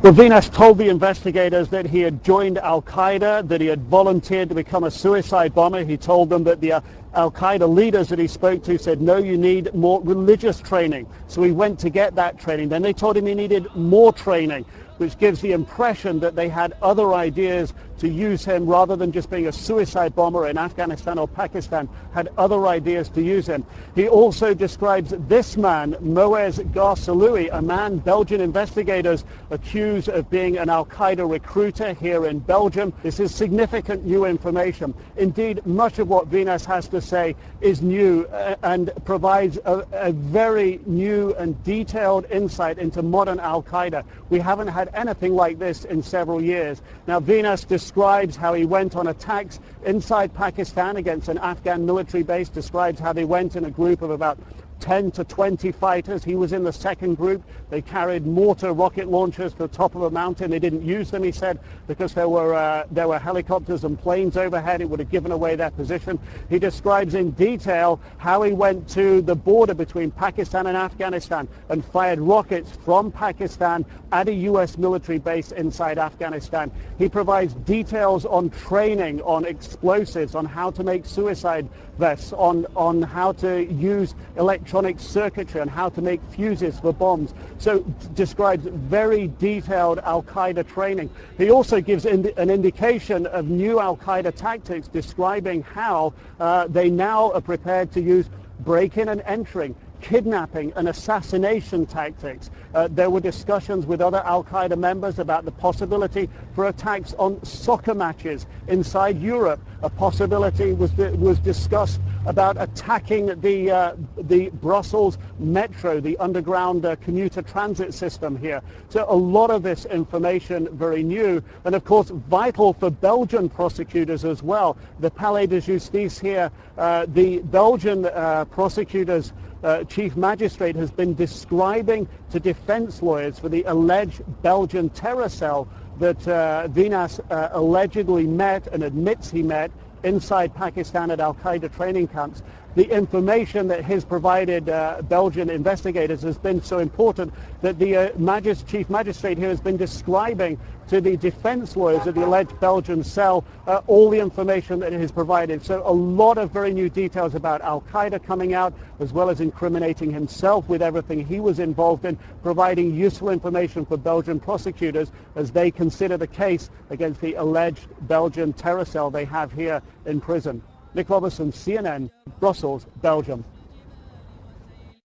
Well, Venus told the investigators that he had joined Al-Qaeda, that he had volunteered to become a suicide bomber. He told them that the Al-Qaeda leaders that he spoke to said, no, you need more religious training. So he went to get that training. Then they told him he needed more training, which gives the impression that they had other ideas to use him rather than just being a suicide bomber in Afghanistan or Pakistan, had other ideas to use him. He also describes this man, Moez Garceloui, a man Belgian investigators accused of being an Al-Qaeda recruiter here in Belgium. This is significant new information. Indeed, much of what Venus has to say is new and provides a very new and detailed insight into modern Al-Qaeda. We haven't had anything like this in several years. Now, Venus describes how he went on attacks inside Pakistan against an Afghan military base, describes how they went in a group of about 10 to 20 fighters. He was in the second group. They carried mortar rocket launchers to the top of a mountain. They didn't use them, he said, because there were helicopters and planes overhead. It would have given away their position. He describes in detail how he went to the border between Pakistan and Afghanistan and fired rockets from Pakistan at a U.S. military base inside Afghanistan. He provides details on training, on explosives, on how to make suicide vests, on how to use electronic circuitry and how to make fuses for bombs. So describes very detailed Al-Qaeda training. He also gives an indication of new Al-Qaeda tactics, describing how they now are prepared to use break-in and entering, kidnapping and assassination tactics. There were discussions with other Al-Qaeda members about the possibility for attacks on soccer matches inside Europe. A possibility was discussed about attacking the Brussels metro, the underground commuter transit system here. So a lot of this information very new, and of course vital for Belgian prosecutors as well. The Palais de Justice here, the Belgian prosecutors chief magistrate has been describing to defense lawyers for the alleged Belgian terror cell that Venus allegedly met and admits he met inside Pakistan at Al-Qaeda training camps. The information that has provided Belgian investigators has been so important that the chief magistrate here has been describing to the defense lawyers of the alleged Belgian cell all the information that it has provided. So a lot of very new details about Al-Qaeda coming out, as well as incriminating himself with everything he was involved in, providing useful information for Belgian prosecutors as they consider the case against the alleged Belgian terror cell they have here in prison. Nick Robertson, CNN, Brussels, Belgium.